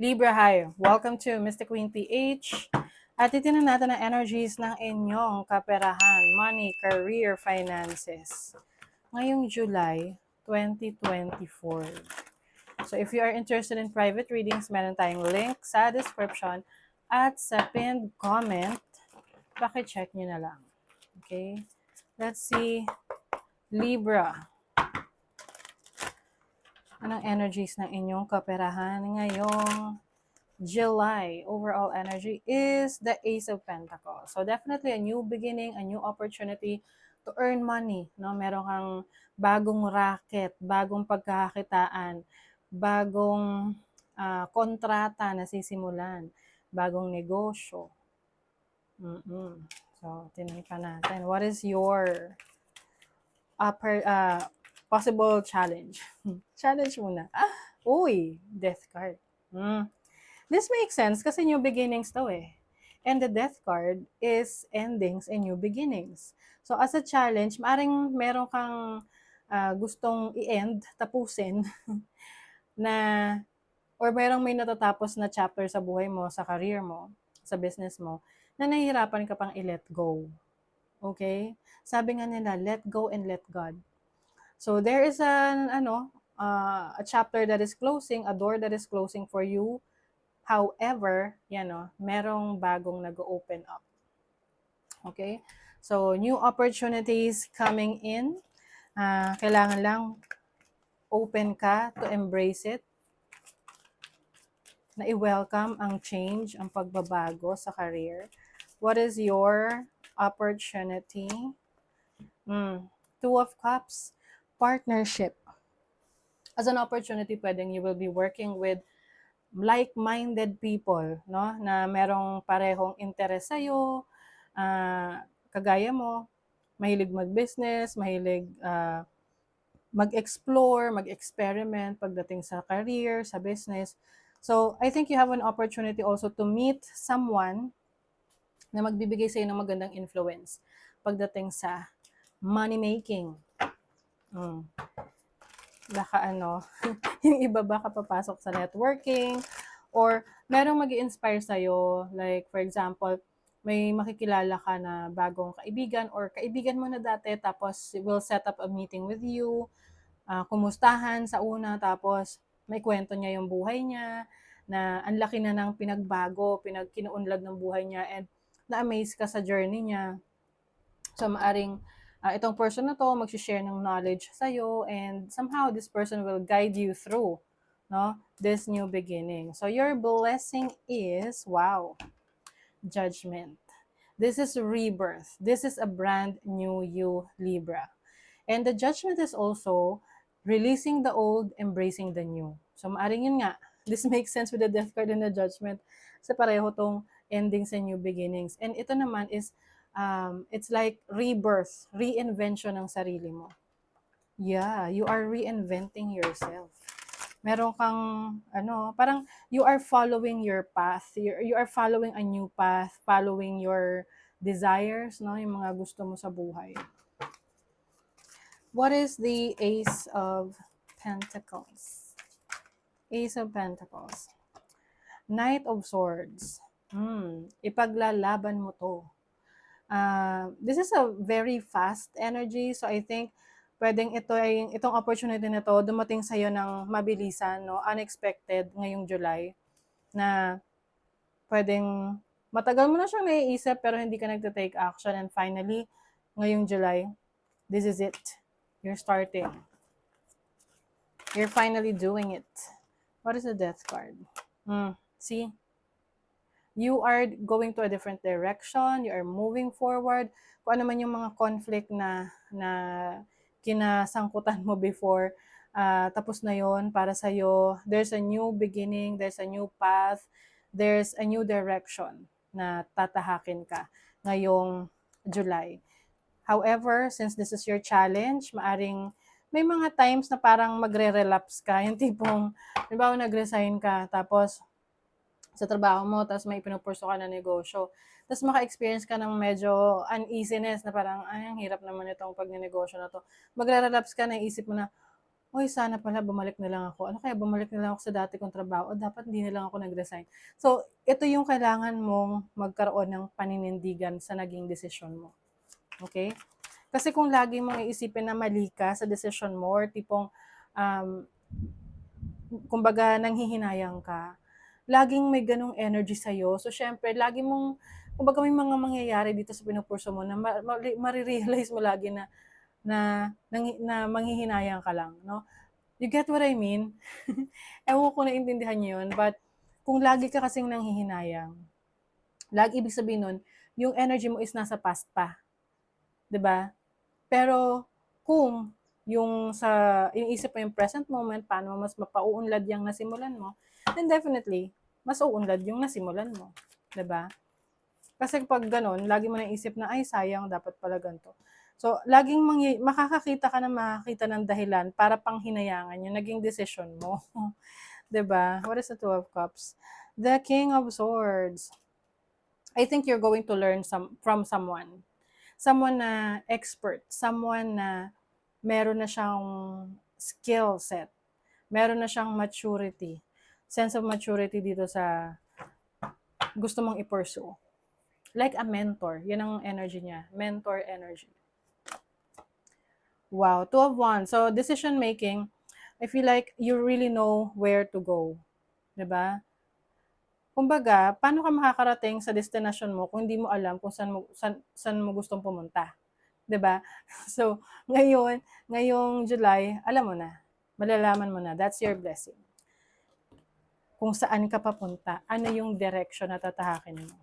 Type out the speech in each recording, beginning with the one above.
Libra, hi. Welcome to Mystic Queen PH. At titignan natin ang energies ng inyong kaperahan, money, career, finances. Ngayong July 2024. So if you are interested in private readings, meron tayong link sa description at sa pinned comment. Paki-check nyo na lang. Okay? Let's see. Libra. Anong energies ng inyong kaperahan ngayong July? Overall energy is the Ace of Pentacles. So definitely a new beginning, a new opportunity to earn money. No? Meron kang bagong racket, bagong pagkakakitaan, bagong kontrata na sisimulan, bagong negosyo. So, tinanong pa natin. What is your possible challenge? Challenge muna. Uy, death card. This makes sense kasi new beginnings daw eh. And the death card is endings and new beginnings. So as a challenge, maaring meron kang gustong i-end, tapusin, na or merong may natatapos na chapter sa buhay mo, sa career mo, sa business mo, na nahihirapan ka pang i-let go. Okay? Sabi nga nila, let go and let God. So there is a chapter that is closing, a door that is closing for you. However, merong bagong nag-open up. Okay? So new opportunities coming in. Kailangan lang open ka to embrace it. Na i-welcome ang change, ang pagbabago sa career. What is your opportunity? Two of Cups, partnership. As an opportunity, pwedeng you will be working with like-minded people, no? Na merong parehong interes sa'yo, kagaya mo, mahilig mag-business, mahilig mag-explore, mag-experiment pagdating sa career, sa business. So, I think you have an opportunity also to meet someone na magbibigay sa'yo ng magandang influence pagdating sa money making. Baka yung iba baka papasok sa networking, or merong mag-i-inspire sa'yo, like for example, may makikilala ka na bagong kaibigan or kaibigan mo na dati, tapos will set up a meeting with you, kumustahan sa una, tapos may kwento niya yung buhay niya, na ang laki na ng pinagbago, kinuunlad ng buhay niya, and na-amaze ka sa journey niya. So, maaring itong person na to mag-share ng knowledge sa'yo, and somehow this person will guide you through this new beginning. So, your blessing is, wow, Judgment. This is rebirth. This is a brand new you, Libra. And the Judgment is also releasing the old, embracing the new. So, maaring yun nga. This makes sense with the Death card and the Judgment. Kasi pareho tong endings and new beginnings. And ito naman is, it's like rebirth, reinvention ng sarili mo. Yeah, you are reinventing yourself. Meron kang, parang you are following your path. You are following a new path, following your desires, no? Yung mga gusto mo sa buhay. What is the Ace of Pentacles? Ace of Pentacles. Knight of Swords. Ipaglalaban mo to. This is a very fast energy, so I think pwedeng itong opportunity na to dumating sa'yo ng mabilisan, no? Unexpected ngayong July, na pwedeng matagal mo na siyang naiisip pero hindi ka nagta-take action, and finally, ngayong July, this is it. You're starting. You're finally doing it. What is the Death card? See? You are going to a different direction, you are moving forward. Kung ano man yung mga conflict na kinasangkutan mo before, tapos na yon para sa'yo. There's a new beginning, there's a new path, there's a new direction na tatahakin ka ngayong July. However, since this is your challenge, maaring may mga times na parang magre-relapse ka. Yung tipong, halimbawa nag-resign ka, tapos sa trabaho mo, tapos may pinupurso ka na negosyo. Tapos maka-experience ka ng medyo uneasiness na parang, ay, ang hirap naman itong pagnenegosyo na to. Magre-relapse ka, naisip mo na, Uy, sana pala bumalik na lang ako. Ano kaya bumalik na lang ako sa dati kong trabaho o dapat hindi na lang ako nag-resign. So, ito yung kailangan mong magkaroon ng paninindigan sa naging desisyon mo. Okay? Kasi kung lagi mong iisipin na mali ka sa desisyon mo or tipong um, kumbaga nanghihinayang ka, laging may ganong energy sa'yo. So, syempre, lagi mong, kumbaga may mga mangyayari dito sa pinupurso mo na marirealize mo lagi na manghihinayang ka lang, no? You get what I mean? Ewan ko naintindihan niyo yun, but kung lagi ka kasing nanghihinayang, ibig sabihin nun, yung energy mo is nasa past pa, 'di ba? Pero kung yung isip mo yung present moment, paano mas mapauunlad yung nasimulan mo, then definitely, mas uunlad yung nasimulan mo, 'di ba? Kasi pag gano'n, lagi mo naisip na, ay sayang, dapat pala ganito. So, laging makakakita ka na makakita ng dahilan para panghinayangan yung naging decision mo. 'Di ba? What is the Two of Cups? The King of Swords. I think you're going to learn from someone. Someone na expert. Someone na meron na siyang skill set. Meron na siyang maturity. Sense of maturity dito sa gusto mong i-pursue. Like a mentor. Yan ang energy niya. Mentor energy. Wow. Two of Wands. So, decision making, I feel like you really know where to go. 'Di ba? Kumbaga, paano ka makakarating sa destination mo kung hindi mo alam kung saan mo gustong pumunta, 'di ba? So, ngayong July, alam mo na. Malalaman mo na. That's your blessing. Kung saan ka papunta, ano yung direction na tatahakin mo.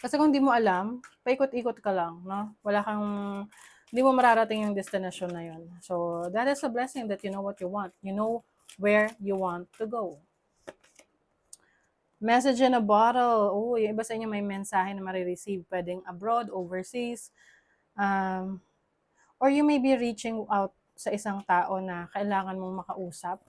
Kasi kung hindi mo alam, paikot-ikot ka lang, no? Hindi mo mararating yung destination na yun. So, that is a blessing that you know what you want. You know where you want to go. Message in a bottle. Oh, yung iba sa inyo may mensahe na marireceive. Pwedeng abroad, overseas. Or you may be reaching out sa isang tao na kailangan mong makausap.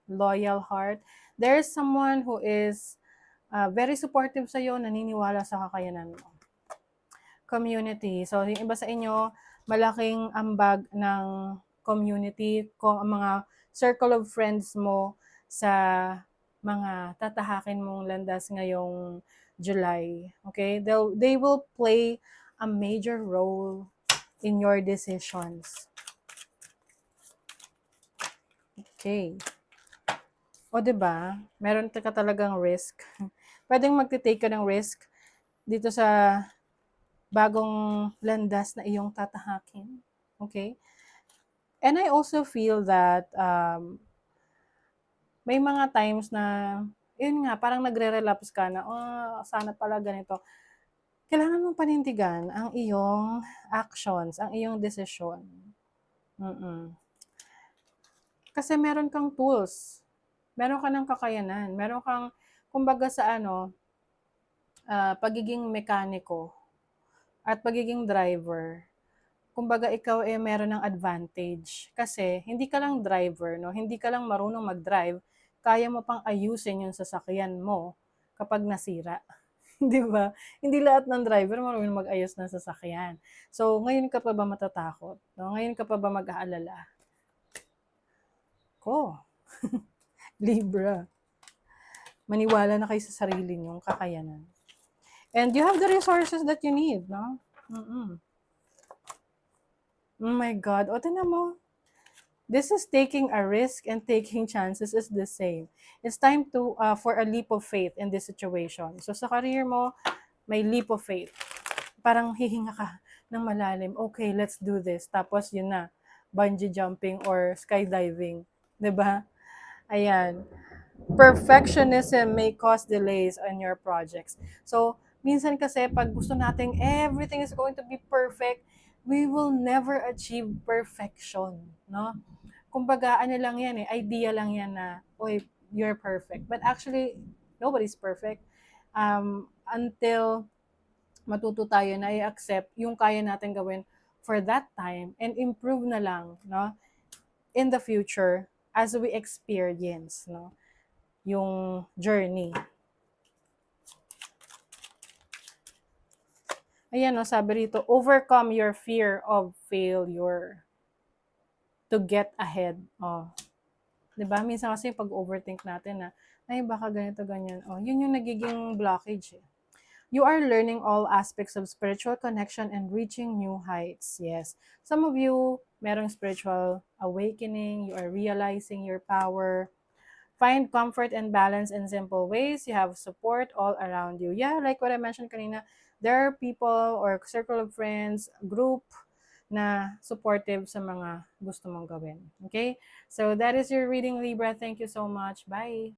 Loyal heart. There is someone who is very supportive sa'yo, naniniwala sa kakayanan mo. Community. So, yung iba sa inyo, malaking ambag ng community, kung ang mga circle of friends mo sa mga tatahakin mong landas ngayong July. Okay? They will play a major role in your decisions. Okay. O, diba? Meron ka talagang risk. Pwedeng magte-take ka ng risk dito sa bagong landas na iyong tatahakin. Okay? And I also feel that may mga times na, yun nga, parang nagre-relapse ka na, sana pala ganito. Kailangan mong panindigan ang iyong actions, ang iyong desisyon. Kasi meron kang tools. Meron ka ng kakayanan. Meron kang, kumbaga sa pagiging mekaniko at pagiging driver. Kumbaga ikaw meron ng advantage. Kasi hindi ka lang driver, no? Hindi ka lang marunong mag-drive, kaya mo pang ayusin yung sasakyan mo kapag nasira. Di ba? Hindi lahat ng driver marunong mag-ayos ng sasakyan. So, ngayon ka pa ba matatakot? No? Ngayon ka pa ba mag-aalala? Libra. Maniwala na kayo sa sarili niyong kakayanan. And you have the resources that you need, no? Oh my God. O, tinan mo. This is taking a risk and taking chances is the same. It's time for a leap of faith in this situation. So, sa career mo, may leap of faith. Parang hihinga ka ng malalim. Okay, let's do this. Tapos, yun na. Bungee jumping or skydiving. 'Di ba? Ayan. Perfectionism may cause delays on your projects. So, minsan kasi pag gusto nating everything is going to be perfect, we will never achieve perfection, no? Kumbaga, ano lang yan idea lang yan na, oy, you're perfect. But actually, nobody's perfect. Until matuto tayo na i-accept yung kaya natin gawin for that time and improve na lang, no? In the future, as we experience, no? Yung journey. Ayan, no, sabi rito, overcome your fear of failure. to get ahead. Oh, 'di ba? Minsan kasi pag-overthink natin na, ay baka ganito ganyan. Oh, yun yung nagiging blockage. Eh. You are learning all aspects of spiritual connection and reaching new heights. Yes. Some of you merong spiritual awakening, you are realizing your power. Find comfort and balance in simple ways. You have support all around you. Yeah, like what I mentioned kanina, there are people or circle of friends, group na supportive sa mga gusto mong gawin. Okay? So that is your reading, Libra. Thank you so much. Bye.